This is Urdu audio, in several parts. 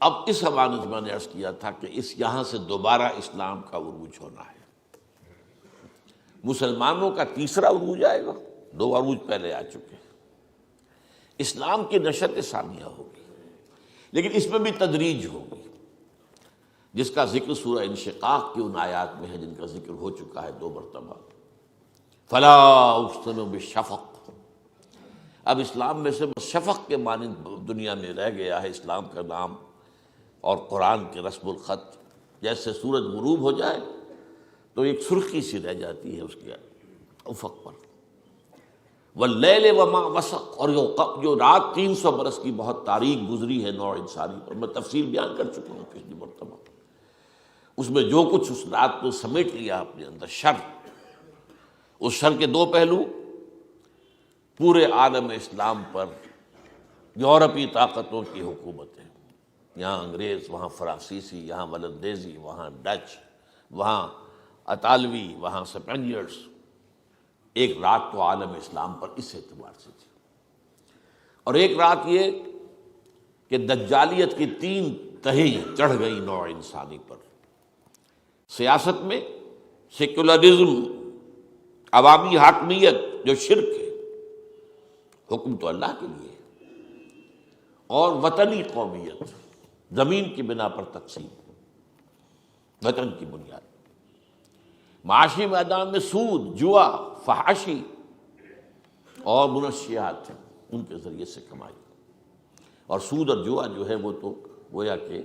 اب اس حوالے سے میں نے عرض کیا تھا کہ یہاں سے دوبارہ اسلام کا عروج ہونا ہے. مسلمانوں کا تیسرا عروج آئے گا، 2 عروج پہلے آ چکے ہیں. اسلام کی نشت ثانیہ ہوگی، لیکن اس میں بھی تدریج ہوگی، جس کا ذکر سورہ انشقاق کی ان آیات میں ہے جن کا ذکر ہو چکا ہے 2 مرتبہ. فلا اقسم بالشفق. اب اسلام میں سے شفق کے مانند دنیا میں رہ گیا ہے اسلام کا نام اور قرآن کے رسم الخط. جیسے سورج غروب ہو جائے تو ایک سرخی سی رہ جاتی ہے اس کے افق پر. واللیل وما وسق. اور جو رات 300 برس کی بہت تاریک گزری ہے نوع انسانی پر، میں تفصیل بیان کر چکا ہوں پچھلی مرتبہ. اس میں جو کچھ اس رات کو سمیٹ لیا اپنے اندر شر، اس شر کے 2 پہلو: پورے عالم اسلام پر یورپی طاقتوں کی حکومتیں، یہاں انگریز، وہاں فرانسیسی، یہاں ولندیزی، وہاں ڈچ، وہاں اطالوی، وہاں اسپینیئرز. ایک رات تو عالم اسلام پر اس اعتبار سے تھی. اور ایک رات یہ کہ دجالیت کی 3 تہیں چڑھ گئی نوع انسانی پر. سیاست میں سیکولرزم، عوامی حاکمیت جو شرک ہے، حکم تو اللہ کے لیے ہے، اور وطنی قومیت، زمین کی بنا پر تقسیم، وطن کی بنیاد. معاشی میدان میں سود، جوا، فحاشی اور منشیات ان کے ذریعے سے کمائی. اور سود اور جوا جو ہے وہ تو گویا کہ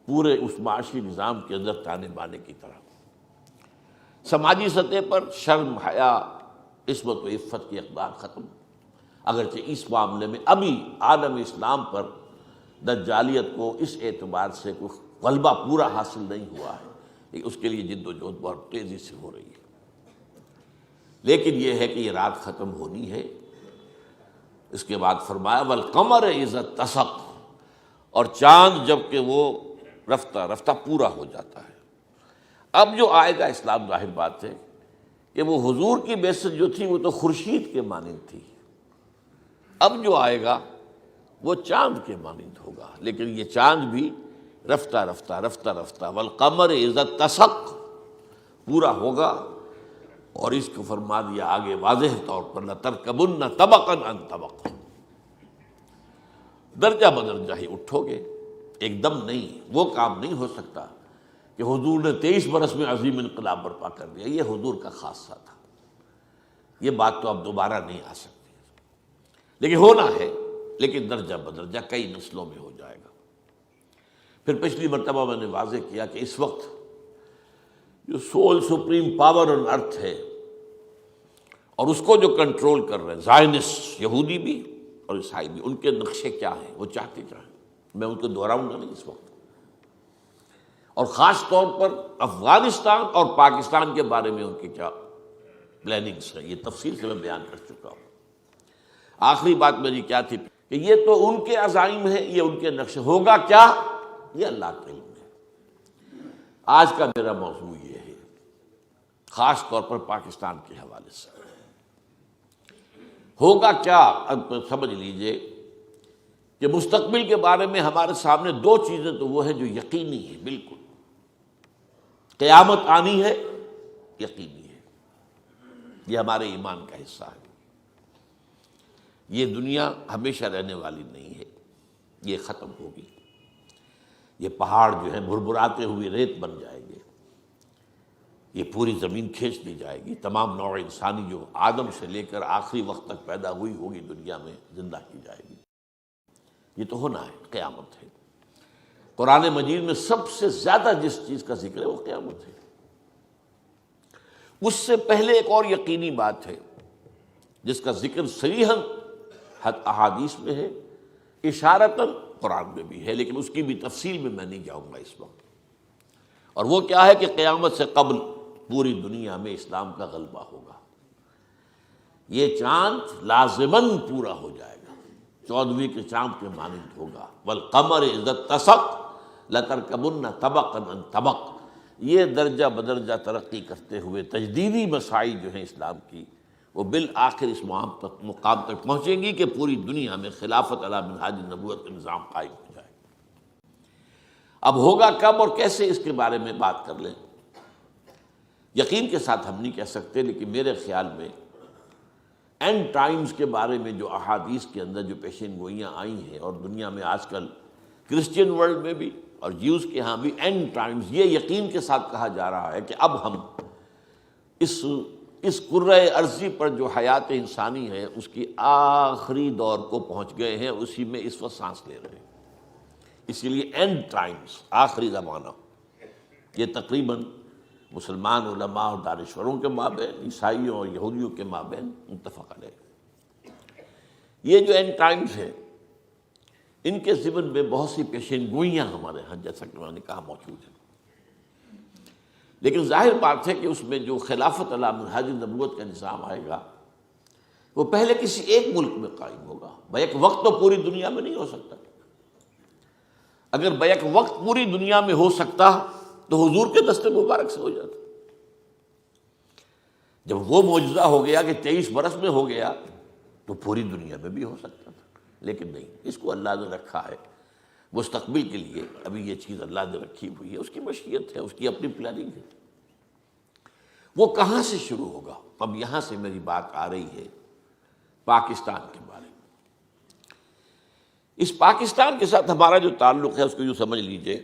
پورے اس معاشی نظام کے اندر تانے بانے کی طرح. سماجی سطح پر شرم، حیا، عصمت و عفت کی اقدار ختم. اگرچہ اس معاملے میں ابھی عالم اسلام پر دجالیت کو اس اعتبار سے کوئی غلبہ پورا حاصل نہیں ہوا ہے، اس کے لیے جد و جہد بہت تیزی سے ہو رہی ہے. لیکن یہ ہے کہ یہ رات ختم ہونی ہے. اس کے بعد فرمایا والقمر اذا اتسق. اور چاند جب کہ وہ رفتہ رفتہ پورا ہو جاتا ہے. اب جو آئے گا اسلام، ظاہر بات ہے کہ وہ حضور کی بعثت جو تھی وہ تو خورشید کے مانند تھی. اب جو آئے گا وہ چاند کے مانند ہوگا، لیکن یہ چاند بھی رفتہ رفتہ رفتہ رفتہ والقمر اذا اتسق پورا ہوگا. اور اس کو فرما دیا آگے واضح طور پر لترکبن طبقا عن طبق. درجہ بدرجہ ہی اٹھو گے، ایک دم نہیں. وہ کام نہیں ہو سکتا کہ حضور نے 23 برس میں عظیم انقلاب برپا کر دیا. یہ حضور کا خاصہ تھا، یہ بات تو اب دوبارہ نہیں آ سکتی، لیکن ہونا ہے. لیکن درجہ بدرجہ کئی نسلوں میں ہو جائے گا. پھر پچھلی مرتبہ میں نے واضح کیا کہ اس وقت جو سول سپریم پاور آن ارتھ ہے اور اس کو جو کنٹرول کر رہے ہیں زائنسٹ، یہودی بھی اور عیسائی بھی، ان کے نقشے کیا ہیں، وہ چاہتے کیا ہیں، میں ان کو دہراؤں گا نہیں اس وقت. اور خاص طور پر افغانستان اور پاکستان کے بارے میں ان کی کیا پلاننگز ہیں، یہ تفصیل سے میں بیان کر چکا ہوں. آخری بات میری کیا تھی کہ یہ تو ان کے عزائم ہیں، یہ ان کے نقشے. ہوگا کیا یہ اللہ کے علم ہے. آج کا میرا موضوع یہ ہے، خاص طور پر پاکستان کے حوالے سے. ہوگا کیا؟ اب سمجھ لیجئے کہ مستقبل کے بارے میں ہمارے سامنے 2 چیزیں تو وہ ہیں جو یقینی ہیں. بالکل قیامت آنی ہے، یقینی ہے، یہ ہمارے ایمان کا حصہ ہے. یہ دنیا ہمیشہ رہنے والی نہیں ہے، یہ ختم ہوگی. یہ پہاڑ جو ہیں بھربھراتے ہوئے ریت بن جائیں گے، یہ پوری زمین کھینچ لی جائے گی. تمام نوع انسانی جو آدم سے لے کر آخری وقت تک پیدا ہوئی ہوگی دنیا میں زندہ کی جائے گی. یہ تو ہونا ہے، قیامت ہے. قرآن مجید میں سب سے زیادہ جس چیز کا ذکر ہے وہ قیامت ہے. اس سے پہلے ایک اور یقینی بات ہے جس کا ذکر صریحاً احادیث میں ہے، اشارتاً قرآن میں بھی ہے، لیکن اس کی بھی تفصیل میں نہیں جاؤں گا اس وقت. اور وہ کیا ہے کہ قیامت سے قبل پوری دنیا میں اسلام کا غلبہ ہوگا. یہ چاند لازماً پورا ہو جائے گا، 14ویں کے چاند کے مانند ہوگا. والقمر اذا اتسق لترکبن طبقا عن طبق. یہ درجہ بدرجہ ترقی کرتے ہوئے تجدیدی مسائل جو ہیں اسلام کی، وہ بالآخر اس مقام تک پہنچیں گی کہ پوری دنیا میں خلافت علی منہاج النبوت کا نظام قائم ہو جائے. اب ہوگا کب اور کیسے، اس کے بارے میں بات کر لیں۔ یقین کے ساتھ ہم نہیں کہہ سکتے، لیکن میرے خیال میں اینڈ ٹائمز کے بارے میں جو احادیث کے اندر جو پیشین گوئیاں آئی ہیں، اور دنیا میں آج کل کرسچین ورلڈ میں بھی اور جیوز کے ہاں بھی اینڈ ٹائمز، یہ یقین کے ساتھ کہا جا رہا ہے کہ اب ہم اس کرۂ ارضی پر جو حیات انسانی ہے اس کی آخری دور کو پہنچ گئے ہیں، اسی میں اس وقت سانس لے رہے ہیں۔ اسی لیے اینڈ ٹائمز، آخری زمانہ، یہ تقریباً مسلمان علماء اور دانشوروں کے مابین، عیسائیوں اور یہودیوں کے مابین متفق علیہ۔ یہ جو اینڈ ٹائمز ہیں، ان کے ضمن میں بہت سی پیشین گوئیاں ہمارے ہاں جیسا کہ میں نے کہا موجود ہیں، لیکن ظاہر بات ہے کہ اس میں جو خلافت علی منہاج النبوت کا نظام آئے گا وہ پہلے کسی ایک ملک میں قائم ہوگا، بیک وقت تو پوری دنیا میں نہیں ہو سکتا۔ اگر بیک وقت پوری دنیا میں ہو سکتا تو حضور کے دست مبارک سے ہو جاتا۔ جب وہ معجزہ ہو گیا کہ 23 برس میں ہو گیا تو پوری دنیا میں بھی ہو سکتا تھا، لیکن نہیں، اس کو اللہ نے رکھا ہے مستقبل کے لیے۔ ابھی یہ چیز اللہ نے رکھی ہوئی ہے، اس کی مشیت ہے، اس کی اپنی پلاننگ ہے۔ وہ کہاں سے شروع ہوگا؟ اب یہاں سے میری بات آ رہی ہے پاکستان کے بارے میں۔ اس پاکستان کے ساتھ ہمارا جو تعلق ہے اس کو یوں سمجھ لیجئے،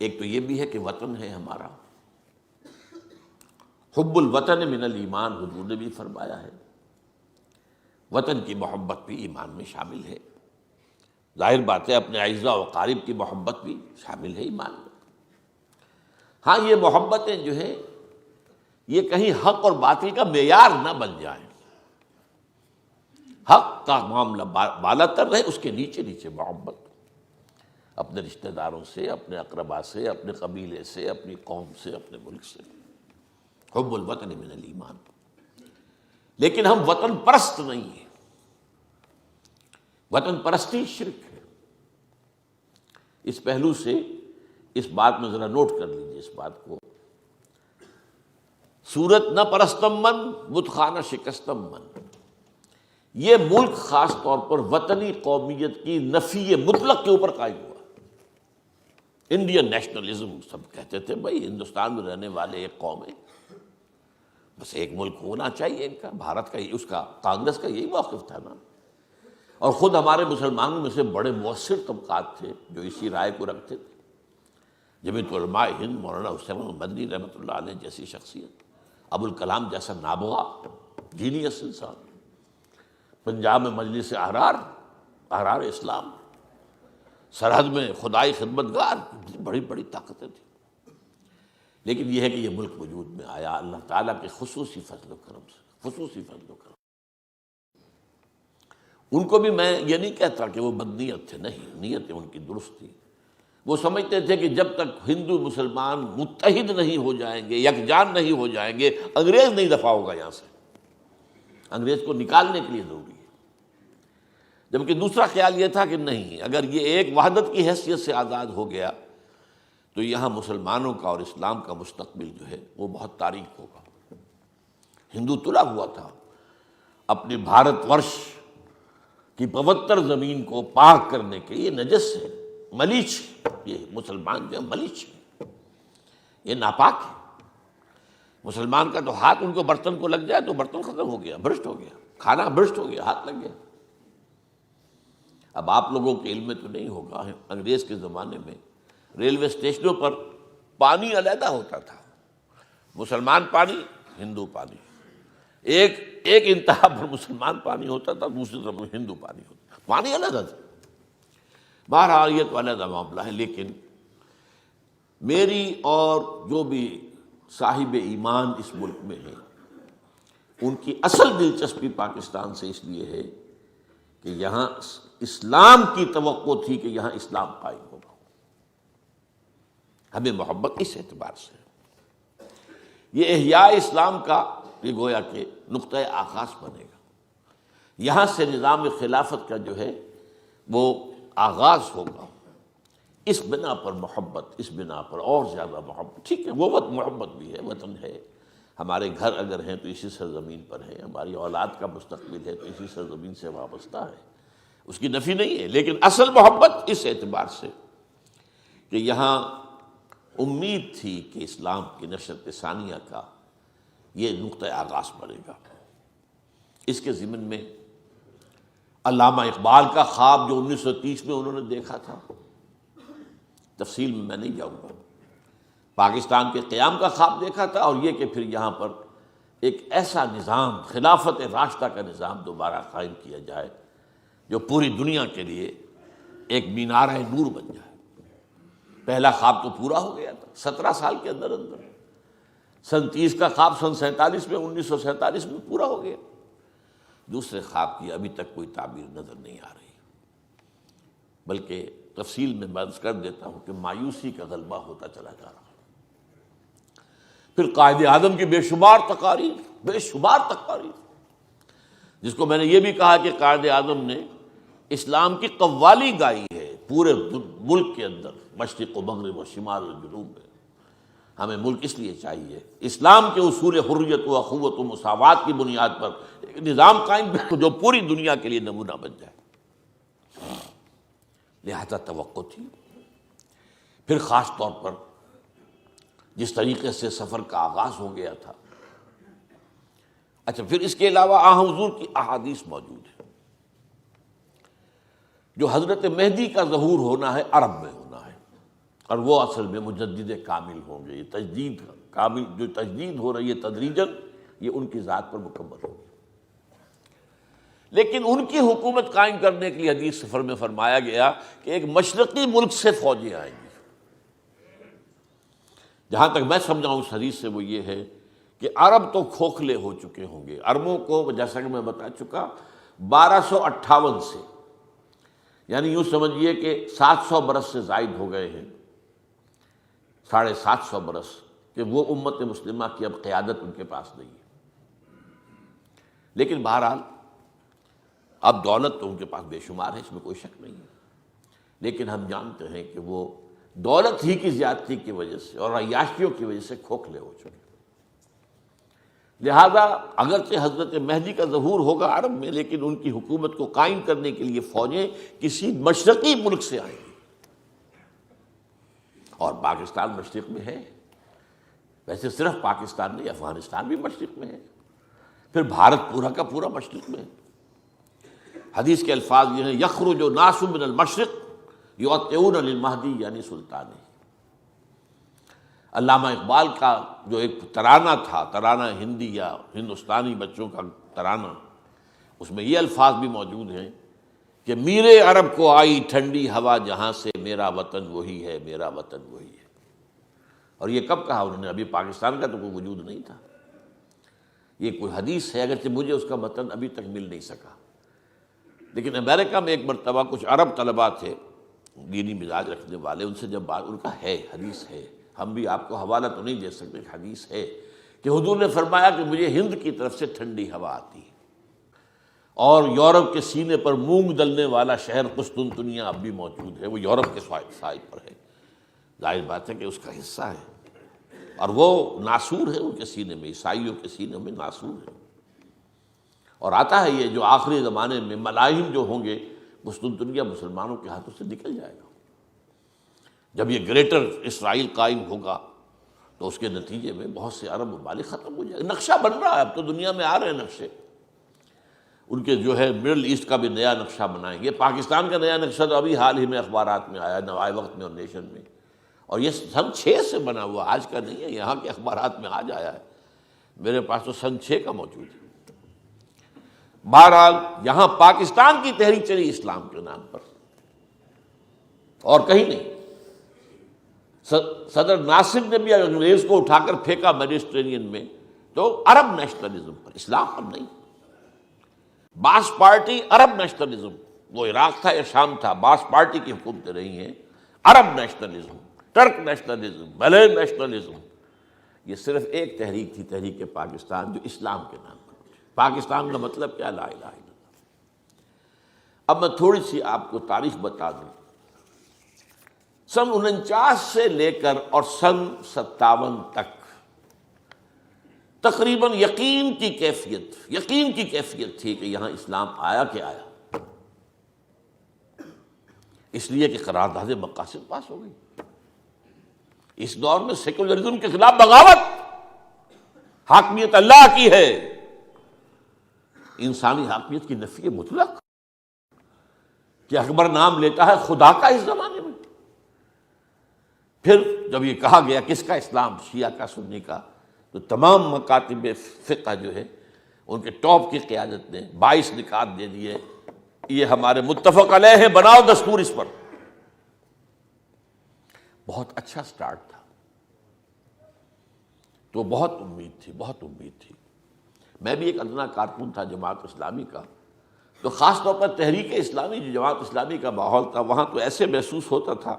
ایک تو یہ بھی ہے کہ وطن ہے ہمارا، حب الوطن من الایمان، حضور نے بھی فرمایا ہے، وطن کی محبت بھی ایمان میں شامل ہے۔ ظاہر بات ہے اپنے اعزاء و اقارب کی محبت بھی شامل ہے ایمان میں۔ ہاں یہ محبتیں جو ہیں یہ کہیں حق اور باطل کا معیار نہ بن جائیں، حق کا معاملہ بالا تر رہے، اس کے نیچے نیچے محبت، اپنے رشتہ داروں سے، اپنے اقربا سے، اپنے قبیلے سے، اپنی قوم سے، اپنے ملک سے، حب الوطن من الایمان۔ لیکن ہم وطن پرست نہیں ہیں، وطن پرستی شرک ہے۔ اس پہلو سے اس بات میں ذرا نوٹ کر لیجیے اس بات کو، صورت نہ پرستم من بت خانہ شکستم من، یہ ملک خاص طور پر وطنی قومیت کی نفی مطلق کے اوپر قائم ہوا۔ انڈین نیشنلزم، سب کہتے تھے بھائی ہندوستان میں رہنے والے ایک قوم ہے، بس ایک ملک ہونا چاہیے ان کا، بھارت کا اس کا کانگریس کا یہی موقف تھا نا۔ اور خود ہمارے مسلمانوں میں سے بڑے مؤثر طبقات تھے جو اسی رائے کو رکھتے تھے، جمعیت علماء ہند مولانا حسین مدنی رحمۃ اللہ علیہ جیسی شخصیت، ابوالکلام جیسا نابغہ جینیس انسان، پنجاب میں مجلس احرار اسلام، سرحد میں خدائی خدمتگار، بڑی بڑی طاقتیں تھیں۔ لیکن یہ ہے کہ یہ ملک وجود میں آیا اللہ تعالیٰ کے خصوصی فضل و کرم سے، خصوصی فضل و کرم۔ ان کو بھی میں یہ نہیں کہتا کہ وہ بدنیت تھے، نہیں، نیتیں ان کی درست تھی۔ وہ سمجھتے تھے کہ جب تک ہندو مسلمان متحد نہیں ہو جائیں گے، یکجان نہیں ہو جائیں گے، انگریز نہیں دفع ہوگا یہاں سے، انگریز کو نکالنے کے لیے ضروری ہے۔ جبکہ دوسرا خیال یہ تھا کہ نہیں، اگر یہ ایک وحدت کی حیثیت سے آزاد ہو گیا تو یہاں مسلمانوں کا اور اسلام کا مستقبل جو ہے وہ بہت تاریک ہوگا۔ ہندو تلا ہوا تھا اپنے بھارت ورش کی پوتر زمین کو پاک کرنے کے، یہ نجس ہے، ملیچ، یہ مسلمان جو ہے ملیچ ہے، یہ ناپاک ہے۔ مسلمان کا تو ہاتھ ان کو برتن کو لگ جائے تو برتن ختم ہو گیا، بھرشٹ ہو گیا، کھانا بھرشٹ ہو گیا، ہاتھ لگ گیا۔ اب آپ لوگوں کے علم میں تو نہیں ہوگا، انگریز کے زمانے میں ریلوے اسٹیشنوں پر پانی علیحدہ ہوتا تھا، مسلمان پانی، ہندو پانی، ایک انتہا پر مسلمان پانی ہوتا تھا، دوسری طرف ہندو پانی ہوتا تھا، پانی علیحدہ تھا۔ بہرحال یہ تو علیحدہ معاملہ ہے، لیکن میری اور جو بھی صاحب ایمان اس ملک میں ہیں ان کی اصل دلچسپی پاکستان سے اس لیے ہے کہ یہاں اسلام کی توقع تھی کہ یہاں اسلام قائم ہوگا، ہمیں محبت اس اعتبار سے۔ یہ احیاء اسلام کا یہ گویا کہ نقطۂ آغاز بنے گا، یہاں سے نظام خلافت کا جو ہے وہ آغاز ہوگا۔ اس بنا پر محبت، اس بنا پر اور زیادہ محبت، ٹھیک ہے وہ محبت بھی ہے، وطن ہے، ہمارے گھر اگر ہیں تو اسی سرزمین پر ہیں، ہماری اولاد کا مستقبل ہے تو اسی سرزمین سے وابستہ ہے، اس کی نفی نہیں ہے، لیکن اصل محبت اس اعتبار سے کہ یہاں امید تھی کہ اسلام کی نشرت ثانیہ کا یہ نقطۂ آغاز پڑے گا۔ اس کے ضمن میں علامہ اقبال کا خواب جو 1930 میں انہوں نے دیکھا تھا، تفصیل میں نہیں جاؤں گا، پاکستان کے قیام کا خواب دیکھا تھا، اور یہ کہ پھر یہاں پر ایک ایسا نظام، خلافت راشدہ کا نظام دوبارہ قائم کیا جائے جو پوری دنیا کے لیے ایک مینارہ نور بن جائے۔ پہلا خواب تو پورا ہو گیا تھا 17 سال کے اندر اندر، سن 30 کا خواب سن 47 میں 1947 میں پورا ہو گیا۔ دوسرے خواب کی ابھی تک کوئی تعبیر نظر نہیں آ رہی، بلکہ تفصیل میں عرض کر دیتا ہوں کہ مایوسی کا غلبہ ہوتا چلا جا رہا۔ پھر قائد اعظم کی بے شمار تقاریر، جس کو میں نے یہ بھی کہا کہ قائد اعظم نے اسلام کی قوالی گائی ہے پورے ملک کے اندر، مشرق و مغرب و شمال و جنوب میں۔ ہمیں ملک اس لیے چاہیے اسلام کے اصول حریت و اخوت و مساوات کی بنیاد پر ایک نظام قائم جو پوری دنیا کے لیے نمونہ بن جائے، لہذا توقع تھی۔ پھر خاص طور پر جس طریقے سے سفر کا آغاز ہو گیا تھا، اچھا پھر اس کے علاوہ حضور کی احادیث موجود ہے، جو حضرت مہدی کا ظہور ہونا ہے عرب میں ہونا ہے، اور وہ اصل میں مجدد کامل ہوں گے۔ یہ تجدید کامل جو تجدید ہو رہی ہے تدریجاً، یہ ان کی ذات پر مکمل ہوگی۔ لیکن ان کی حکومت قائم کرنے کے لیے حدیث سفر میں فرمایا گیا کہ ایک مشرقی ملک سے فوجیں آئیں گی۔ جہاں تک میں سمجھاؤں اس حدیث سے وہ یہ ہے کہ عرب تو کھوکھلے ہو چکے ہوں گے، عربوں کو جیسا کہ میں بتا چکا 1258 سے، یعنی یوں سمجھیے کہ 700 برس سے زائد ہو گئے ہیں، 750 برس، کہ وہ امت مسلمہ کی اب قیادت ان کے پاس نہیں ہے۔ لیکن بہرحال اب دولت تو ان کے پاس بے شمار ہے، اس میں کوئی شک نہیں ہے، لیکن ہم جانتے ہیں کہ وہ دولت ہی کی زیادتی کی وجہ سے اور عیاشیوں کی وجہ سے کھوکھلے ہو چکے۔ لہذا اگرچہ حضرت مہدی کا ظہور ہوگا عرب میں، لیکن ان کی حکومت کو قائم کرنے کے لیے فوجیں کسی مشرقی ملک سے آئیں گی، اور پاکستان مشرق میں ہے۔ ویسے صرف پاکستان نہیں، افغانستان بھی مشرق میں ہے، پھر بھارت پورا کا پورا مشرق میں ہے۔ حدیث کے الفاظ یہ ہیں، یخرج ناس من المشرق یعطئون للمہدی یعنی سلطان۔ علامہ اقبال کا جو ایک ترانہ تھا، ترانہ ہندی یا ہندوستانی بچوں کا ترانہ، اس میں یہ الفاظ بھی موجود ہیں کہ میرے عرب کو آئی ٹھنڈی ہوا جہاں سے، میرا وطن وہی ہے، میرا وطن وہی ہے۔ اور یہ کب کہا انہوں نے؟ ابھی پاکستان کا تو کوئی وجود نہیں تھا، یہ کوئی حدیث ہے، اگرچہ مجھے اس کا متن ابھی تک مل نہیں سکا۔ لیکن امریکہ میں ایک مرتبہ کچھ عرب طلباء تھے دینی مزاج رکھنے والے، ان سے جب بات، ان کا ہے حدیث ہے، ہم بھی آپ کو حوالہ تو نہیں دے سکتے، حدیث ہے کہ حضور نے فرمایا کہ مجھے ہند کی طرف سے ٹھنڈی ہوا آتی ہے، اور یورپ کے سینے پر مونگ دلنے والا شہر قسطنطنیہ اب بھی موجود ہے، وہ یورپ کے سائے پر ہے، ظاہر بات ہے کہ اس کا حصہ ہے، اور وہ ناسور ہے ان کے سینے میں، عیسائیوں کے سینے میں ناسور ہے۔ اور آتا ہے یہ جو آخری زمانے میں ملاحم جو ہوں گے، قسطنطنیہ مسلمانوں کے ہاتھوں سے نکل جائے گا۔ جب یہ گریٹر اسرائیل قائم ہوگا تو اس کے نتیجے میں بہت سے عرب ممالک ختم ہو جائے گا۔ نقشہ بن رہا ہے، اب تو دنیا میں آ رہے ہیں نقشے، ان کے جو ہے مڈل ایسٹ کا بھی نیا نقشہ بنائیں گے۔ پاکستان کا نیا نقشہ تو ابھی حال ہی میں اخبارات میں آیا، نوائے وقت میں اور نیشن میں، اور یہ سن 6 سے بنا ہوا، آج کا نہیں ہے، یہاں کے اخبارات میں آج آیا ہے، میرے پاس تو سن 6 کا موجود ہے۔ بہرحال یہاں پاکستان کی تحریک چلی اسلام کے نام پر، اور کہیں نہیں۔ صدر ناصر نے بھی انگریز کو اٹھا کر پھینکا میڈیٹرینین میں، تو عرب نیشنلزم پر، اسلام پر نہیں۔ باس پارٹی عرب نیشنلزم، وہ عراق تھا یا شام تھا، باس پارٹی کی حکومتیں رہی ہیں، عرب نیشنلزم، ٹرک نیشنلزم، ملے نیشنلزم، یہ صرف ایک تحریک تھی، تحریک پاکستان، جو اسلام کے نام پر۔ پاکستان کا مطلب کیا؟ لا الہ الا اللہ۔ اب میں تھوڑی سی آپ کو تاریخ بتا دوں۔ سن 49 سے لے کر اور سن 57 تک تقریباً یقین کی کیفیت تھی کہ یہاں اسلام آیا کہ آیا، اس لیے کہ قرارداد مقاصد پاس ہو گئی۔ اس دور میں سیکولرزم کے خلاف بغاوت، حاکمیت اللہ کی ہے، انسانی حاکمیت کی نفی مطلق، کہ اکبر نام لیتا ہے خدا کا اس زمانے میں۔ پھر جب یہ کہا گیا کس کا اسلام، شیعہ کا سنی کا، تو تمام مکاتب فقہ جو ہے ان کے ٹاپ کی قیادت نے 22 نکات دے دیے، یہ ہمارے متفق علیہ ہے، بناؤ دستور اس پر۔ بہت اچھا سٹارٹ تھا، تو بہت امید تھی، بہت امید تھی۔ میں بھی ایک ادنا کارکن تھا جماعت اسلامی کا، تو خاص طور پر تحریک اسلامی جو جماعت اسلامی کا ماحول تھا، وہاں تو ایسے محسوس ہوتا تھا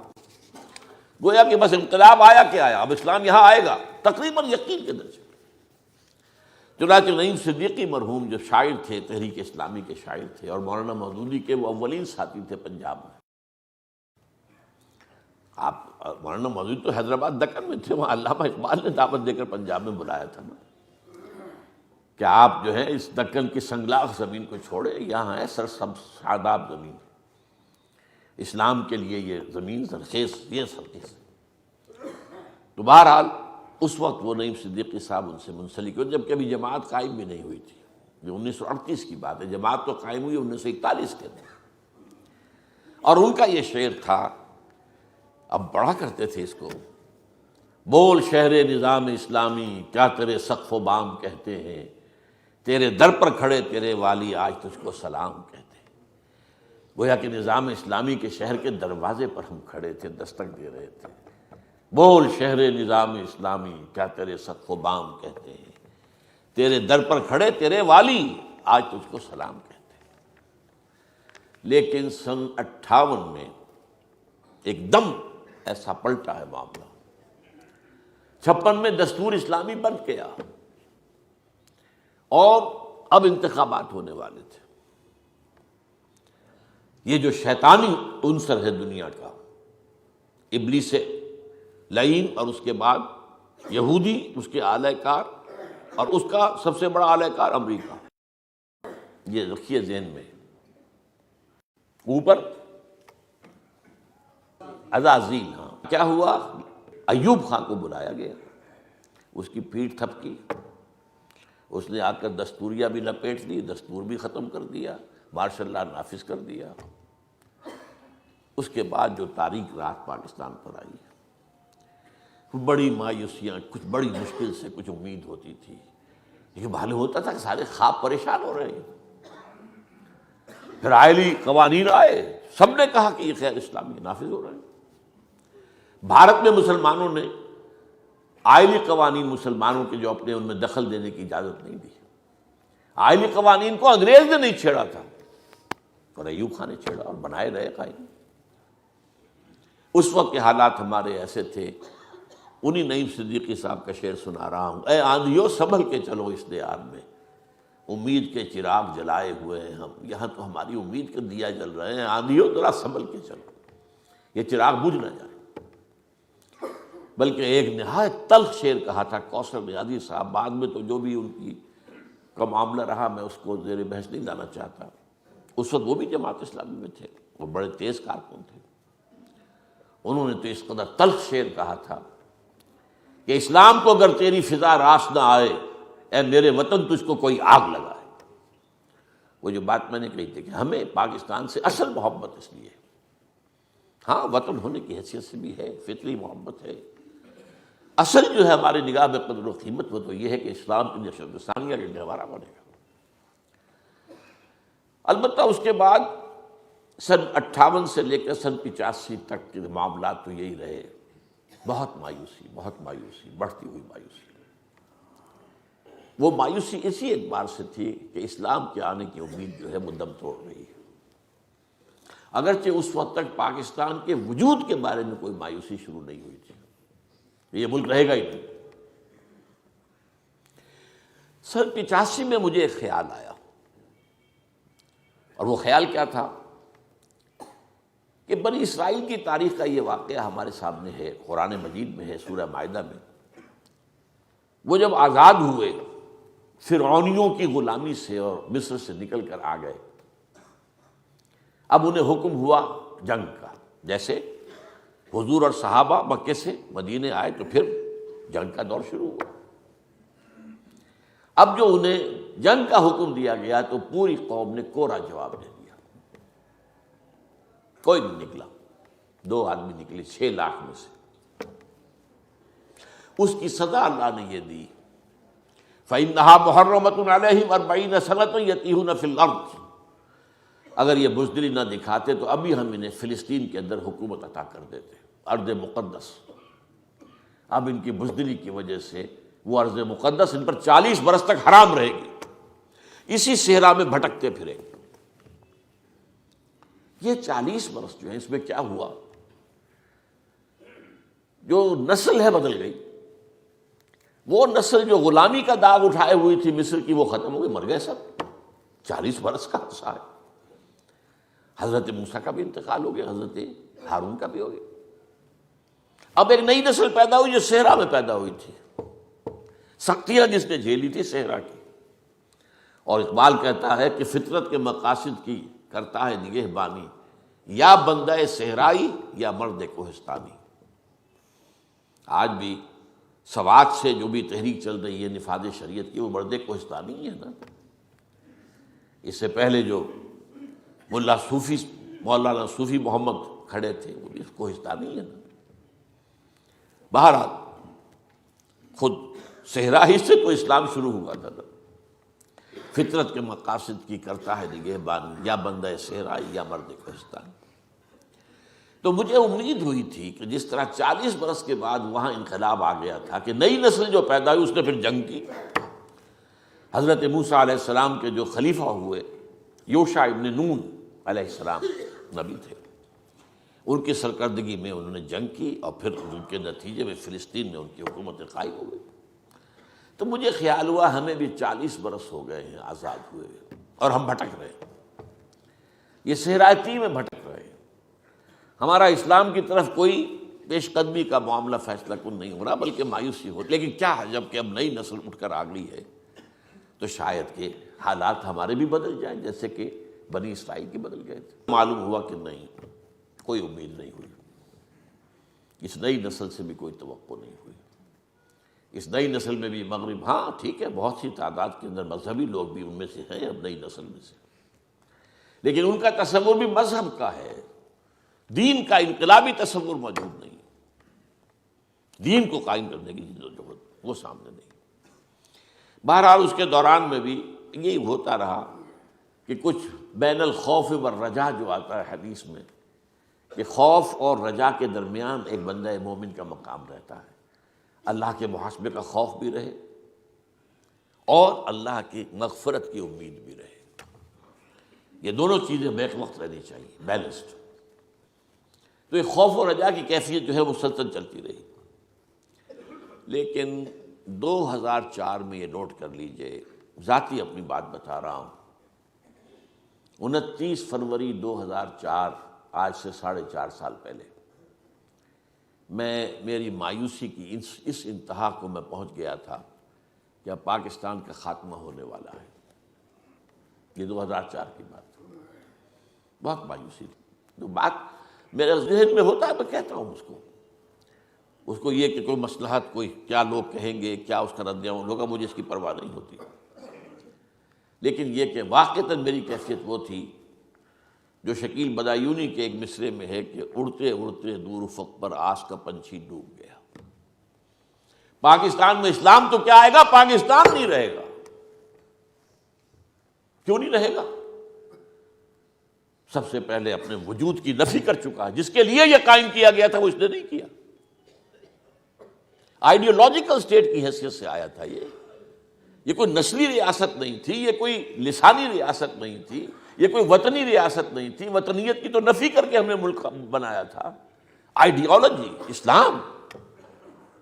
گویا کہ بس انقلاب آیا کہ آیا، اب اسلام یہاں آئے گا، تقریباً یقین کے درجے۔ چنانچہ نعیم صدیقی مرحوم جو شاعر تھے، تحریک اسلامی کے شاعر تھے، اور مولانا مودودی کے وہ اولین ساتھی تھے پنجاب میں۔ آپ مولانا مودودی تو حیدرآباد دکن میں تھے، وہاں علامہ اقبال نے دعوت دے کر پنجاب میں بلایا تھا نا، کہ آپ جو ہے اس دکن کی سنگلاخ زمین کو چھوڑے، یہاں ہے سرسبز شاداب زمین، اسلام کے لیے یہ زمین زرخیز، یہ سرخیز۔ تو بہرحال اس وقت وہ نعیم صدیقی صاحب ان سے منسلک ہوئے، جب کبھی جماعت قائم بھی نہیں ہوئی تھی، جو 1938 کی بات ہے، جماعت تو قائم ہوئی 1941 کے اندر۔ اور ان کا یہ شعر تھا، اب پڑھا کرتے تھے اس کو، بول شہر نظام اسلامی کیا تیرے سقف و بام کہتے ہیں، تیرے در پر کھڑے تیرے والی آج تجھ کو سلام کہتے ہیں۔ گویا کہ نظام اسلامی کے شہر کے دروازے پر ہم کھڑے تھے، دستک دے رہے تھے، بول شہر نظام اسلامی کیا تیرے سقف و بام کہتے ہیں، تیرے در پر کھڑے تیرے والی آج تجھ کو سلام کہتے ہیں۔ لیکن سن 58 میں ایک دم ایسا پلٹا ہے معاملہ، 56 میں دستور اسلامی بن گیا، اور اب انتخابات ہونے والے تھے۔ یہ جو شیطانی عنصر ہے دنیا کا، ابلیس لعین، اور اس کے بعد یہودی، اس کے اعلی کار، اور اس کا سب سے بڑا اعلی کار امریکہ، یہ رکھیے ذہن میں۔ اوپر عزازیل، ہاں کیا ہوا، ایوب خان کو بلایا گیا، اس کی پیٹھ تھپکی، اس نے آ کر دستوریہ بھی لپیٹ لی، دستور بھی ختم کر دیا، مارشل لا نافذ کر دیا۔ اس کے بعد جو تاریک رات پاکستان پر آئی، بڑی مایوسیاں، کچھ بڑی مشکل سے کچھ امید ہوتی تھی، لیکن معلوم ہوتا تھا کہ سارے خواب پریشان ہو رہے ہیں۔ پھر آئلی قوانین آئے، سب نے کہا کہ یہ خیر اسلامی نافذ ہو رہے ہیں۔ بھارت میں مسلمانوں نے آئلی قوانین مسلمانوں کے جو اپنے ان میں دخل دینے کی اجازت نہیں دی، آئلی قوانین کو انگریز نے نہیں چھیڑا تھا، اور ایوب خان نے چھیڑا اور بنائے رہے قائم۔ اس وقت کے حالات ہمارے ایسے تھے، انہی نعیم صدیقی صاحب کا شعر سنا رہا ہوں، اے آندھیو سنبھل کے چلو اس دیار میں، امید کے چراغ جلائے ہوئے ہیں ہم، یہاں تو ہماری امید کے دیا جل رہے ہیں، آندھیو ذرا سنبھل کے چلو، یہ چراغ بجھ نہ جائے۔ بلکہ ایک نہایت تلخ شعر کہا تھا کوثر نیازی صاحب، بعد میں تو جو بھی ان کی کا معاملہ رہا میں اس کو زیر بحث نہیں لانا چاہتا، اس وقت وہ بھی جماعت اسلامی میں تھے، وہ بڑے تیز کارکن تھے، انہوں نے تو اس قدر تلخ شعر کہا تھا کہ اسلام کو اگر تیری فضا راس نہ آئے، اے میرے وطن تجھ کو کوئی آگ لگائے۔ وہ جو بات میں نے کہی تھی کہ ہمیں پاکستان سے اصل محبت اس لیے، ہاں وطن ہونے کی حیثیت سے بھی ہے، فطری محبت ہے، اصل جو ہے ہماری نگاہ میں قدر و قیمت وہ تو یہ ہے کہ اسلام کی نشست ثانیہ کے گہوارہ بنے گا۔ البتہ اس کے بعد سن 58 سے لے کر سن 85 تک کے معاملات تو یہی رہے، بہت مایوسی، بہت مایوسی، بڑھتی ہوئی مایوسی۔ وہ مایوسی اسی اعتبار سے تھی کہ اسلام کے آنے کی امید جو ہے وہ دم توڑ رہی ہے، اگرچہ اس وقت تک پاکستان کے وجود کے بارے میں کوئی مایوسی شروع نہیں ہوئی تھی، یہ ملک رہے گا ہی نہیں۔ سن 85 میں مجھے ایک خیال آیا، اور وہ خیال کیا تھا کہ بنی اسرائیل کی تاریخ کا یہ واقعہ ہمارے سامنے ہے، قرآن مجید میں ہے، سورہ مائدہ میں۔ وہ جب آزاد ہوئے فرعونیوں کی غلامی سے اور مصر سے نکل کر آ گئے، اب انہیں حکم ہوا جنگ کا، جیسے حضور اور صحابہ مکے سے مدینے آئے تو پھر جنگ کا دور شروع ہوا۔ اب جو انہیں جنگ کا حکم دیا گیا تو پوری قوم نے کوڑا جواب دے دیا، کوئی نہیں نکلا، 2 آدمی نکلے 6 لاکھ میں سے۔ اس کی سزا اللہ نے یہ دی، فَإِنَّهَا مُحَرَّمَةٌ عَلَيْهِمْ 40 سَنَةً يَتِيهُونَ فِي الْأَرْضِ، اگر یہ بزدلی نہ دکھاتے تو ابھی ہم انہیں فلسطین کے اندر حکومت عطا کر دیتے، ارض مقدس۔ اب ان کی بزدلی کی وجہ سے وہ ارض مقدس ان پر 40 برس تک حرام رہے گی، اسی صحرا میں بھٹکتے پھریں۔ یہ 40 برس جو ہیں اس میں کیا ہوا، جو نسل ہے بدل گئی۔ وہ نسل جو غلامی کا داغ اٹھائے ہوئی تھی مصر کی، وہ ختم ہو گئی، مر گئے سب۔ 40 برس کا عرصہ ہے۔ حضرت موسیٰ کا بھی انتقال ہو گیا، حضرت ہارون کا بھی ہو گیا۔ اب ایک نئی نسل پیدا ہوئی جو صحرا میں پیدا ہوئی تھی، سختیاں جس نے جھیلی تھی صحرا کی۔ اور اقبال کہتا ہے کہ فطرت کے مقاصد کی کرتا ہے نگہبانی، یا بندہ صحرائی یا مرد کوہستانی۔ آج بھی سوات سے جو بھی تحریک چل رہی ہے نفاذ شریعت کی، وہ مرد کوہستانی ہی ہے نا۔ اس سے پہلے جو مولانا صوفی محمد کھڑے تھے وہ بھی کوہستانی ہے نا۔ بہرحال خود صحرا ہی سے تو اسلام شروع ہوا تھا نا۔ فطرت کے مقاصد کی کرتا ہے نگہبانی، یا بندہ صحرائی یا مرد کوہستانی۔ تو مجھے امید ہوئی تھی کہ جس طرح 40 برس کے بعد وہاں انقلاب آ گیا تھا کہ نئی نسل جو پیدا ہوئی اس نے پھر جنگ کی۔ حضرت موسیٰ علیہ السلام کے جو خلیفہ ہوئے یوشع ابن نون علیہ السلام نبی تھے، ان کی سرکردگی میں انہوں نے جنگ کی، اور پھر ان کے نتیجے میں فلسطین میں ان کی حکومت قائم ہو گئی۔ تو مجھے خیال ہوا ہمیں بھی 40 برس ہو گئے ہیں آزاد ہوئے، اور ہم بھٹک رہے ہیں، یہ صحرائی میں بھٹک رہے ہیں۔ ہمارا اسلام کی طرف کوئی پیش قدمی کا معاملہ فیصلہ کن نہیں ہو رہا، بلکہ مایوسی ہو۔ لیکن کیا ہے، جب کہ اب نئی نسل اٹھ کر آ گئی ہے تو شاید کہ حالات ہمارے بھی بدل جائیں، جیسے کہ بنی اسرائیل کے بدل گئے تھے۔ معلوم ہوا کہ نہیں، کوئی امید نہیں ہوئی، اس نئی نسل سے بھی کوئی توقع نہیں ہوئی۔ اس نئی نسل میں بھی مغرب، ہاں ٹھیک ہے، بہت سی تعداد کے اندر مذہبی لوگ بھی ان میں سے ہیں اب نئی نسل میں سے، لیکن ان کا تصور بھی مذہب کا ہے، دین کا انقلابی تصور موجود نہیں، دین کو قائم کرنے کی جدوجہد وہ سامنے نہیں۔ بہرحال اس کے دوران میں بھی یہی ہوتا رہا کہ کچھ بین الخوف والرجا جو آتا ہے حدیث میں، کہ خوف اور رجا کے درمیان ایک بندہ مومن کا مقام رہتا ہے، اللہ کے محاسبے کا خوف بھی رہے اور اللہ کی مغفرت کی امید بھی رہے۔ یہ دونوں چیزیں بیک وقت رہنی چاہیے، بیلنسڈ۔ تو یہ خوف و رجا کی کیفیت جو ہے وہ مسلسل چلتی رہی، لیکن 2004 میں یہ نوٹ کر لیجئے، ذاتی اپنی بات بتا رہا ہوں، 29 فروری 2004، آج سے 4.5 سال پہلے، میری مایوسی کی اس انتہا کو میں پہنچ گیا تھا کہ اب پاکستان کا خاتمہ ہونے والا ہے۔ یہ 2004 کی بات، بہت مایوسی تھی۔ تو بات میرے ذہن میں ہوتا ہے، میں کہتا ہوں اس کو یہ کہ کوئی مصلحت، کوئی کیا لوگ کہیں گے، کیا اس کا رد عمل ہوگا، مجھے اس کی پرواہ نہیں ہوتی، لیکن یہ کہ واقعتاً میری کیفیت وہ تھی جو شکیل بدایونی کے ایک مصرے میں ہے کہ اڑتے اڑتے دور افق پر آس کا پنچھی ڈوب گیا۔ پاکستان میں اسلام تو کیا آئے گا، پاکستان نہیں رہے گا۔ کیوں نہیں رہے گا؟ سب سے پہلے اپنے وجود کی نفی کر چکا ہے، جس کے لیے یہ قائم کیا گیا تھا وہ اس نے نہیں کیا۔ آئیڈیولوجیکل سٹیٹ کی حیثیت سے آیا تھا یہ کوئی نسلی ریاست نہیں تھی، یہ کوئی لسانی ریاست نہیں تھی، یہ کوئی وطنی ریاست نہیں تھی۔ وطنیت کی تو نفی کر کے ہم نے ملک بنایا تھا۔ آئیڈیالوجی اسلام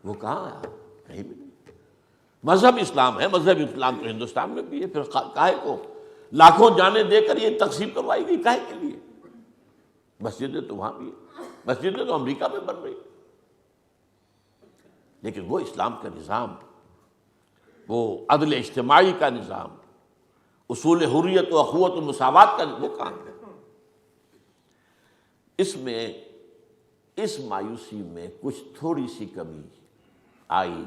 وہ کہاں ہے؟ کہیں بھی نہیں۔ مذہب اسلام ہے، مذہب اسلام تو ہندوستان میں بھی ہے، پھر کاہے کو لاکھوں جانیں دے کر یہ تقسیم کروائی گئی، کاہے کے لیے؟ مسجدیں تو وہاں بھی ہیں، مسجدیں تو امریکہ میں بن رہی، لیکن وہ اسلام کا نظام، وہ عدل اجتماعی کا نظام، اصول حریت و اخوت و مساوات کا وہ کام ہے۔ اس میں اس مایوسی میں کچھ تھوڑی سی کمی آئی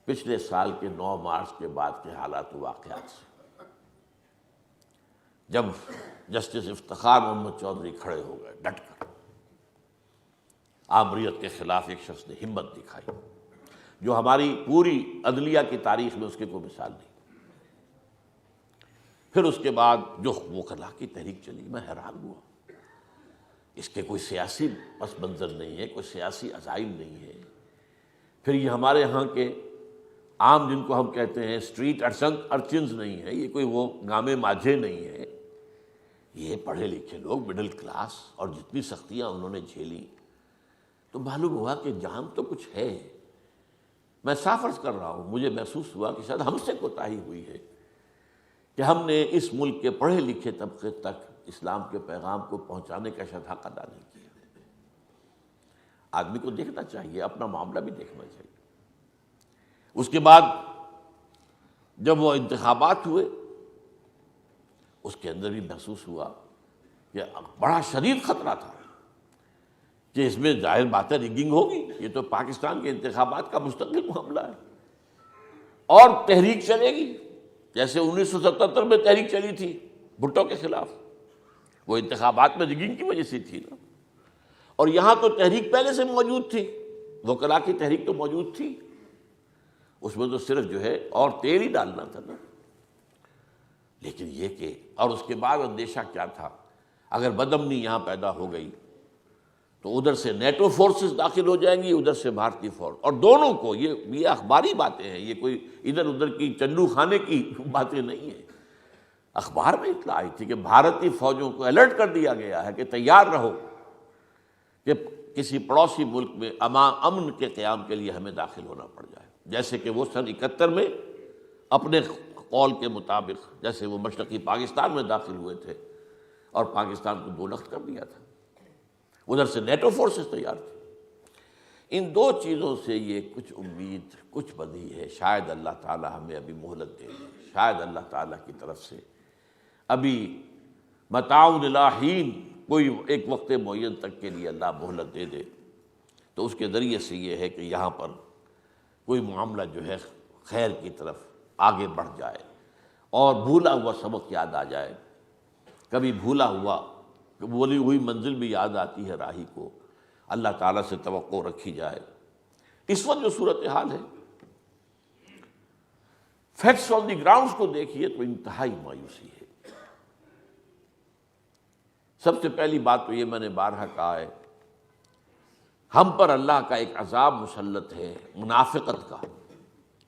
پچھلے سال کے 9 مارچ کے بعد کے حالات و واقعات سے، جب جسٹس افتخار محمد چودھری کھڑے ہو گئے ڈٹ کر، آمریت کے خلاف ایک شخص نے ہمت دکھائی جو ہماری پوری عدلیہ کی تاریخ میں اس کے کوئی مثال نہیں۔ پھر اس کے بعد جو وہ خلا کی تحریک چلی، میں حیران ہوا، اس کے کوئی سیاسی پس منظر نہیں ہے، کوئی سیاسی عزائم نہیں ہے۔ پھر یہ ہمارے ہاں کے عام جن کو ہم کہتے ہیں اسٹریٹ ارچنز نہیں ہے، یہ کوئی وہ گامے ماجھے نہیں ہے، یہ پڑھے لکھے لوگ، مڈل کلاس، اور جتنی سختیاں انہوں نے جھیلی تو معلوم ہوا کہ جہاں تو کچھ ہے۔ میں صاف عرض کر رہا ہوں، مجھے محسوس ہوا کہ شاید ہم سے کوتاہی ہوئی ہے کہ ہم نے اس ملک کے پڑھے لکھے طبقے تک اسلام کے پیغام کو پہنچانے کا شاید حق ادا نہیں کیا۔ آدمی کو دیکھنا چاہیے، اپنا معاملہ بھی دیکھنا چاہیے۔ اس کے بعد جب وہ انتخابات ہوئے، اس کے اندر بھی محسوس ہوا کہ بڑا شدید خطرہ تھا کہ اس میں ظاہر بات ہے ریگنگ ہوگی، یہ تو پاکستان کے انتخابات کا مستقل معاملہ ہے، اور تحریک چلے گی جیسے 1977 میں تحریک چلی تھی بھٹو کے خلاف، وہ انتخابات میں ریگنگ کی وجہ سے تھی نا، اور یہاں تو تحریک پہلے سے موجود تھی، وکلا کی تحریک تو موجود تھی، اس میں تو صرف جو ہے اور تیل ہی ڈالنا تھا نا۔ لیکن یہ کہ اور اس کے بعد اندیشہ کیا تھا، اگر بدامنی یہاں پیدا ہو گئی تو ادھر سے نیٹو فورسز داخل ہو جائیں گی، ادھر سے بھارتی فورس، اور دونوں کو یہ اخباری باتیں ہیں، یہ کوئی ادھر ادھر کی چنڈو خانے کی باتیں نہیں ہیں۔ اخبار میں اطلاع آئی تھی کہ بھارتی فوجوں کو الرٹ کر دیا گیا ہے کہ تیار رہو کہ کسی پڑوسی ملک میں امن کے قیام کے لیے ہمیں داخل ہونا پڑ جائے، جیسے کہ وہ سن 71 میں اپنے قول کے مطابق جیسے وہ مشرقی پاکستان میں داخل ہوئے تھے اور پاکستان کو دولخت کر دیا تھا، ادھر سے نیٹو فورسز تیار تھے۔ ان دو چیزوں سے یہ کچھ امید، کچھ بدی ہے، شاید اللہ تعالیٰ ہمیں ابھی مہلت دے دے، شاید اللہ تعالیٰ کی طرف سے ابھی متاع الی حین، کوئی ایک وقت معین تک کے لیے اللہ مہلت دے دے، تو اس کے ذریعے سے یہ ہے کہ یہاں پر کوئی معاملہ جو ہے خیر کی طرف آگے بڑھ جائے اور بھولا ہوا سبق یاد آ جائے۔ کبھی بھولا ہوا بولی ہوئی منزل بھی یاد آتی ہے راہی کو، اللہ تعالیٰ سے توقع رکھی جائے۔ اس وقت جو صورتحال ہے، فیکٹس آن دی گراؤنڈز کو دیکھیے تو انتہائی مایوسی ہے۔ سب سے پہلی بات تو یہ میں نے بارہا کہا ہے، ہم پر اللہ کا ایک عذاب مسلط ہے منافقت کا،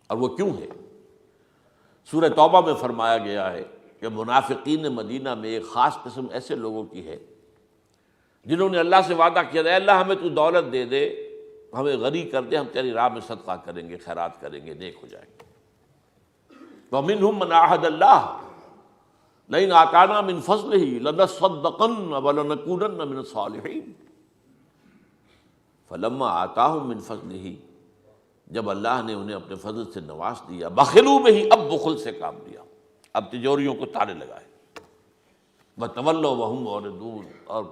اور وہ کیوں ہے؟ سورہ توبہ میں فرمایا گیا ہے کہ منافقین مدینہ میں ایک خاص قسم ایسے لوگوں کی ہے جنہوں نے اللہ سے وعدہ کیا، اے اللہ ہمیں تو دولت دے دے، ہمیں غنی کر دے، ہم تیری راہ میں صدقہ کریں گے، خیرات کریں گے، نیک ہو جائیں گے۔ وَمِنْهُمْ مَنْ عَاهَدَ اللَّهَ لَئِنْ آتَانَا مِنْ فَضْلِهِ لَنَصَّدَّقَنَّ وَلَنَكُونَنَّ مِنَ الصَّالِحِينَ فَلَمَّا آتَاهُمْ مِنْ فَضْلِهِ، جب اللہ نے انہیں اپنے فضل سے نواز دیا، بخلوا بِهِ، اب بخل سے کام لیا، اب تجوریوں کو تالے لگائے، وَتَوَلَّوْا وَهُمْ مُعْرِضُونَ، اور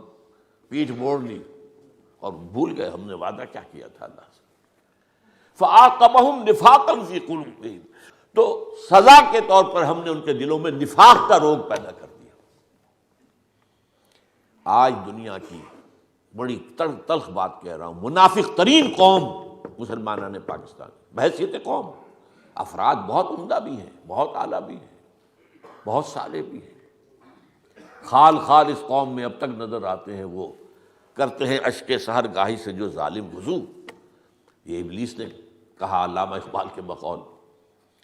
پیٹھ موڑ لی اور بھول گئے ہم نے وعدہ کیا کیا تھا اللہ سے۔ فَعَاقَبَهُمْ نِفَاقًا فِي قُلُوبِهِمْ، تو سزا کے طور پر ہم نے ان کے دلوں میں نفاق کا روگ پیدا کر دیا۔ آج دنیا کی بڑی تلخ بات کہہ رہا ہوں، منافق ترین قوم مسلمانان پاکستان بحیثیت قوم، افراد بہت عمدہ بھی ہیں، بہت اعلیٰ بھی ہیں، بہت صالح بھی ہیں، خال خال اس قوم میں اب تک نظر آتے ہیں، وہ کرتے ہیں اشک سحر گاہی سے جو ظالم وضو، یہ ابلیس نے کہا علامہ اقبال کے بقول۔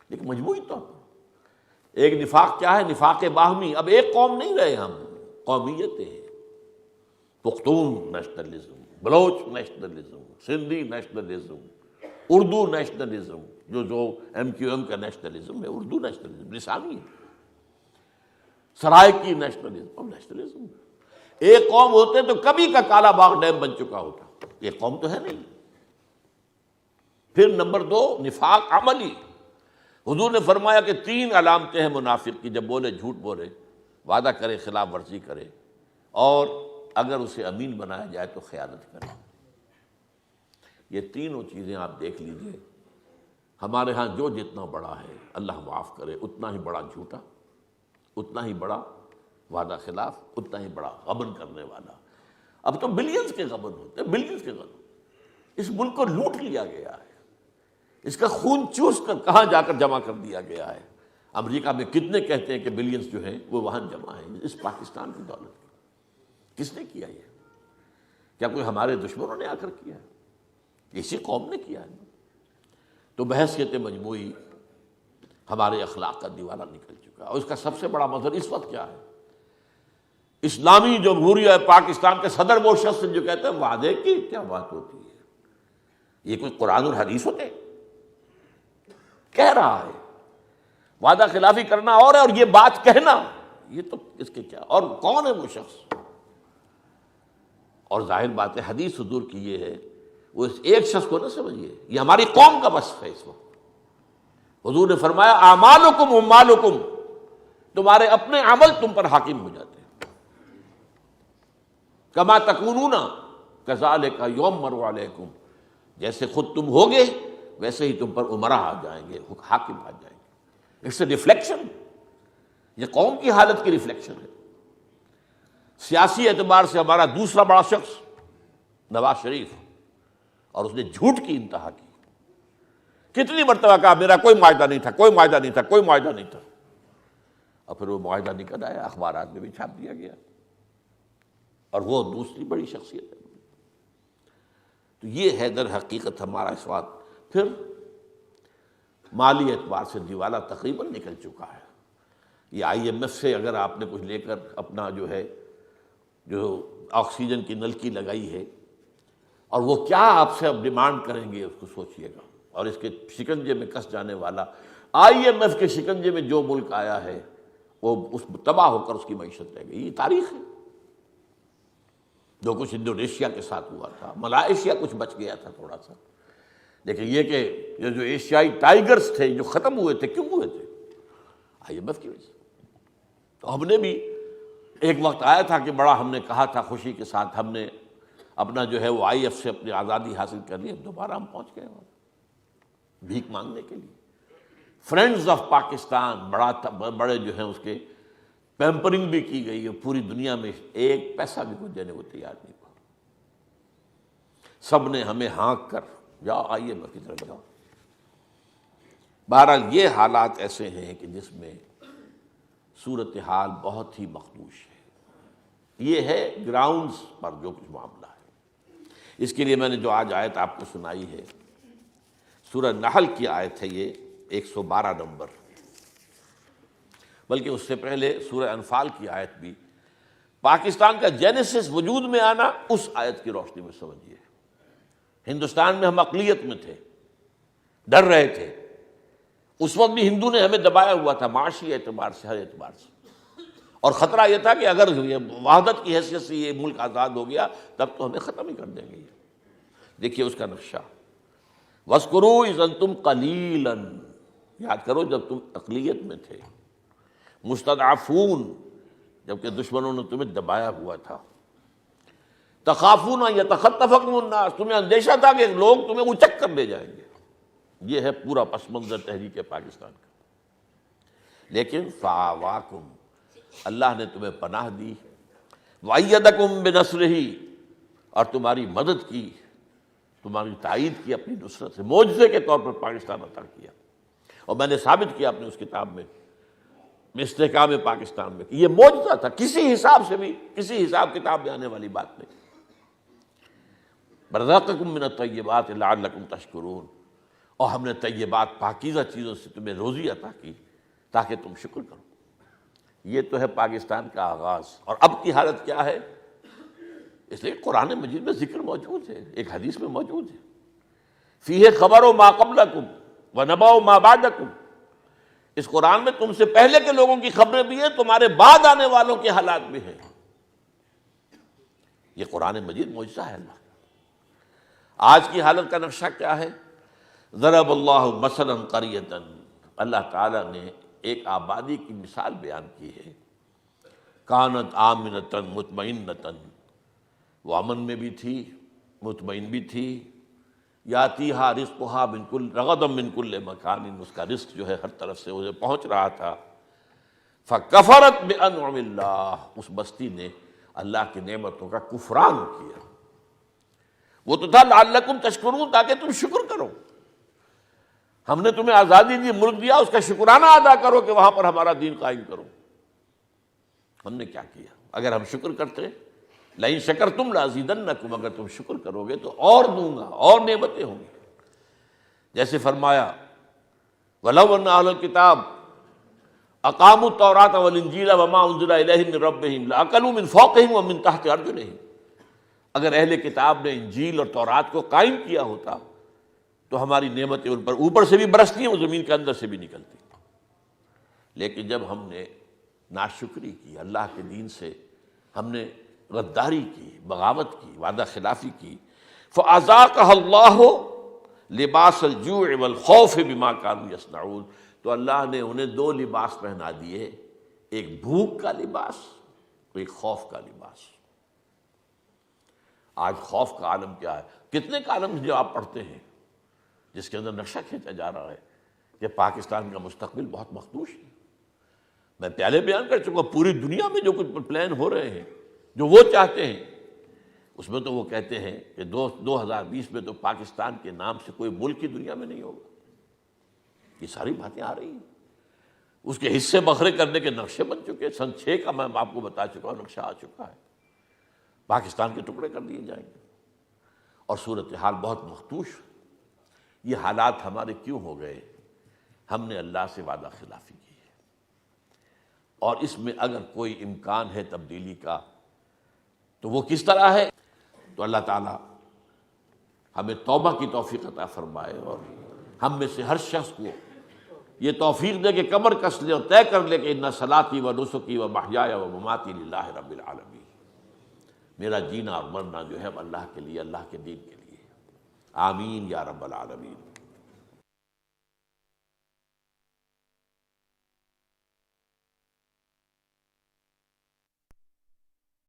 لیکن مجموعی طور پر ایک نفاق کیا ہے؟ نفاق باہمی، اب ایک قوم نہیں رہے ہم، قومیتیں ہیں، Pakhtun nationalism, Baloch nationalism, Sindhi nationalism, Urdu nationalism, جو ایم کیو ایم کا نیشنلزم ہے، اردو نیشنلزم لسانی ہے، سرائکی نیشنلزم۔ ایک قوم ہوتے تو کبھی کا کالا باغ ڈیم بن چکا ہوتا، ایک قوم تو ہے نہیں۔ پھر نمبر 2، نفاق عملی۔ حضور نے فرمایا کہ 3 علامتیں ہیں منافق کی، جب بولے جھوٹ بولے، وعدہ کرے خلاف ورزی کرے، اور اگر اسے امین بنایا جائے تو خیانت کرے۔ یہ تینوں چیزیں آپ دیکھ لیجئے، ہمارے ہاں جو جتنا بڑا ہے اللہ معاف کرے، اتنا ہی بڑا جھوٹا، اتنا ہی بڑا وعدہ خلاف، اتنا ہی بڑا غبن کرنے والا۔ اب تو بلینز کے غبن ہوتے ہیں، بلینز کے غبن۔ اس ملک کو لوٹ لیا گیا ہے، اس کا خون چوس کر کہاں جا کر جمع کر دیا گیا ہے۔ امریکہ میں کتنے کہتے ہیں کہ بلینز جو ہیں وہ وہاں جمع ہیں، اس پاکستان کی دولت کی۔ کس نے کیا یہ؟ کیا کوئی ہمارے دشمنوں نے آ کر کیا ہے؟ اسی قوم نے کیا ہے۔ تو بحیثیت مجموعی ہمارے اخلاق کا دیوالہ نکل چکا ہے، اور اس کا سب سے بڑا مظہر اس وقت کیا ہے؟ اسلامی جمہوریہ پاکستان کے صدر وہ شخص جو کہتے ہیں وعدے کی کیا بات ہوتی ہے، یہ کوئی قرآن اور حدیث ہوتے؟ کہہ رہا ہے وعدہ خلافی کرنا اور ہے، اور یہ بات کہنا یہ تو اس کے کیا، اور کون ہے وہ شخص؟ اور ظاہر بات ہے حدیث حضور کی یہ ہے، وہ اس ایک شخص کو نہ سمجھیے، یہ ہماری قوم کا وصف ہے اس وقت۔ حضور نے فرمایا اعمالکم اموالکم، تمہارے اپنے عمل تم پر حاکم ہو جاتے ہیں۔ کما تکونون کذالک یؤمر علیکم، جیسے خود تم ہوگے ویسے ہی تم پر امراء آ جائیں گے، حاکم آ جائیں گے۔ اٹس اے ریفلیکشن، یہ قوم کی حالت کی ریفلیکشن ہے۔ سیاسی اعتبار سے ہمارا دوسرا بڑا شخص نواز شریف، اور اس نے جھوٹ کی انتہا کی۔ کتنی مرتبہ کہا میرا کوئی معاہدہ نہیں تھا، کوئی معاہدہ نہیں تھا، کوئی معاہدہ نہیں تھا، اور پھر وہ معاہدہ نکل آیا، اخبارات میں بھی چھاپ دیا گیا، اور وہ دوسری بڑی شخصیت ہے۔ تو یہ ہے در حقیقت ہمارا اس وقت۔ پھر مالی اعتبار سے دیوالہ تقریباً نکل چکا ہے۔ یہ آئی ایم ایف سے اگر آپ نے کچھ لے کر اپنا جو ہے جو آکسیجن کی نلکی لگائی ہے، اور وہ کیا آپ سے اب ڈیمانڈ کریں گے اس کو سوچئے گا۔ اور اس کے شکنجے میں کس جانے والا، آئی ایم ایف کے شکنجے میں جو ملک آیا ہے وہ اس تباہ ہو کر اس کی معیشت رہ گئی۔ یہ تاریخ ہے۔ جو کچھ انڈونیشیا کے ساتھ ہوا تھا، ملائیشیا کچھ بچ گیا تھا تھوڑا سا، لیکن یہ کہ یہ جو ایشیائی ٹائیگرز تھے جو ختم ہوئے تھے، کیوں ہوئے تھے؟ آئی ایم ایف کی وجہ سے۔ تو ہم نے بھی ایک وقت آیا تھا کہ بڑا ہم نے کہا تھا خوشی کے ساتھ، ہم نے اپنا جو ہے وہ آئی ایف سے اپنی آزادی حاصل کر لی، دوبارہ ہم پہنچ گئے وہاں بھیک مانگنے کے لیے۔ فرینڈز آف پاکستان بڑے جو ہیں اس کے پیمپرنگ بھی کی گئی ہے، پوری دنیا میں ایک پیسہ بھی کوئی دینے کو تیار نہیں ہوا۔ سب نے ہمیں ہانک کر جاؤ آئیے میں کی طرف جاؤ۔ بہرحال یہ حالات ایسے ہیں کہ جس میں صورتحال بہت ہی مخدوش ہے۔ یہ ہے گراؤنڈز پر جو کچھ معاملہ ہے۔ اس کے لیے میں نے جو آج آیت آپ کو سنائی ہے، سورہ نحل کی آیت ہے، یہ 112 نمبر، بلکہ اس سے پہلے سورہ انفال کی آیت بھی پاکستان کا جینیسس وجود میں آنا اس آیت کی روشنی میں سمجھیے۔ ہندوستان میں ہم اقلیت میں تھے، ڈر رہے تھے، اس وقت بھی ہندو نے ہمیں دبایا ہوا تھا معاشی اعتبار سے، ہر اعتبار سے، اور خطرہ یہ تھا کہ اگر یہ وحدت کی حیثیت سے یہ ملک آزاد ہو گیا تب تو ہمیں ختم ہی کر دیں گے۔ دیکھیے اس کا نقشہ، وَاذْكُرُوا إِذْ أَنْتُمْ قَلِيلًا، یاد کرو جب تم اقلیت میں تھے، مستضعفون، جبکہ دشمنوں نے تمہیں دبایا ہوا تھا، تخافون یتخطفکم الناس، تمہیں اندیشہ تھا کہ لوگ تمہیں اچک کر لے جائیں گے۔ یہ ہے پورا پس منظر تحریک پاکستان کا۔ لیکن فآواکم، اللہ نے تمہیں پناہ دی، وأیدکم بنصرہ، اور تمہاری مدد کی، تمہاری تائید کی اپنی نصرت سے، معجزے کے طور پر پاکستان عطا کیا۔ اور میں نے ثابت کیا اپنے اس کتاب میں استحکام پاکستان میں کہ یہ معجزہ تھا، کسی حساب سے بھی، کسی حساب کتاب میں آنے والی بات نہیں۔ برزقکم من الطیبات لعلکم تشکرون، اور ہم نے طیبات پاکیزہ چیزوں سے تمہیں روزی عطا کی تاکہ تم شکر کرو۔ یہ تو ہے پاکستان کا آغاز، اور اب کی حالت کیا ہے؟ اس لیے قرآن مجید میں ذکر موجود ہے، ایک حدیث میں موجود ہے، فیہ خبر ما قبلکم ونبأ ما بعدکم، اس قرآن میں تم سے پہلے کے لوگوں کی خبریں بھی ہیں، تمہارے بعد آنے والوں کے حالات بھی ہیں۔ یہ قرآن مجید معجزہ ہے اللہ کا۔ آج کی حالت کا نقشہ کیا ہے؟ ضرب اللہ مثلا قریۃ، اللہ تعالیٰ نے ایک آبادی کی مثال بیان کی ہے، کانت آمنۃ مطمئنۃ، وہ امن میں بھی تھی، مطمئن بھی تھی، یاتیہا رزقہا من کل رغدا من کل مکان، اس کا رزق جو ہے ہر طرف سے اسے پہنچ رہا تھا۔ فکفرت بانعم اللہ، اس بستی نے اللہ کی نعمتوں کا کفران کیا۔ وہ تو تھا لعلکم تشکرون، تاکہ تم شکر کرو، ہم نے تمہیں آزادی دی، ملک دیا، اس کا شکرانہ ادا کرو کہ وہاں پر ہمارا دین قائم کرو۔ ہم نے کیا کیا؟ اگر ہم شکر کرتے، لئن شکرتم لازیدنکم، اگر تم شکر کرو گے تو اور دوں گا، اور نعمتیں ہوں گی۔ جیسے فرمایا وَلَوْ أَنَّ أَهْلَ الْكِتَابِ أَقَامُوا التَّوْرَاةَ وَالْإِنْجِيلَ وَمَا أُنزِلَ إِلَيْهِم مِّن رَّبِّهِمْ لَأَكَلُوا مِن فَوْقِهِمْ وَمِن تَحْتِ أَرْجُلِهِمْ، اگر اہل کتاب نے انجیل اور تورات کو قائم کیا ہوتا تو ہماری نعمتیں ان پر اوپر سے بھی برستی ہیں، وہ زمین کے اندر سے بھی نکلتی۔ لیکن جب ہم نے ناشکری کی، اللہ کے دین سے ہم نے غداری کی، بغاوت کی، وعدہ خلافی کی، فَأَذَاقَهَا اللَّهُ لِبَاسَ الْجُوعِ وَالْخَوْفِ بِمَا كَانُوا يَصْنَعُونَ، تو اللہ نے انہیں دو لباس پہنا دیے، ایک بھوک کا لباس، ایک خوف کا لباس۔ آج خوف کا عالم کیا ہے؟ کتنے کالم جو آپ پڑھتے ہیں جس کے اندر نقشہ کھینچا جا رہا ہے کہ پاکستان کا مستقبل بہت مخدوش ہے۔ میں پہلے بیان کر چکا، پوری دنیا میں جو کچھ پلان ہو رہے ہیں جو وہ چاہتے ہیں، اس میں تو وہ کہتے ہیں کہ 2020 میں تو پاکستان کے نام سے کوئی ملک کی دنیا میں نہیں ہوگا۔ یہ ساری باتیں آ رہی ہیں، اس کے حصے بکھرے کرنے کے نقشے بن چکے، سن 6 کا میں آپ کو بتا چکا ہوں، نقشہ آ چکا ہے، پاکستان کے ٹکڑے کر دیے جائیں گے، اور صورتحال بہت مخدوش۔ یہ حالات ہمارے کیوں ہو گئے؟ ہم نے اللہ سے وعدہ خلافی کی ہے، اور اس میں اگر کوئی امکان ہے تبدیلی کا تو وہ کس طرح ہے؟ تو اللہ تعالیٰ ہمیں توبہ کی توفیق عطا فرمائے، اور ہم میں سے ہر شخص کو یہ توفیق دے کہ کمر کس لے اور طے کر لے کہ ان صلاتی و نسکی و محیای و مماتی للہ رب العالمین، میرا جینا اور مرنا جو ہے اللہ کے لیے، اللہ کے دین کے لیے۔ آمین یا رب العالمین۔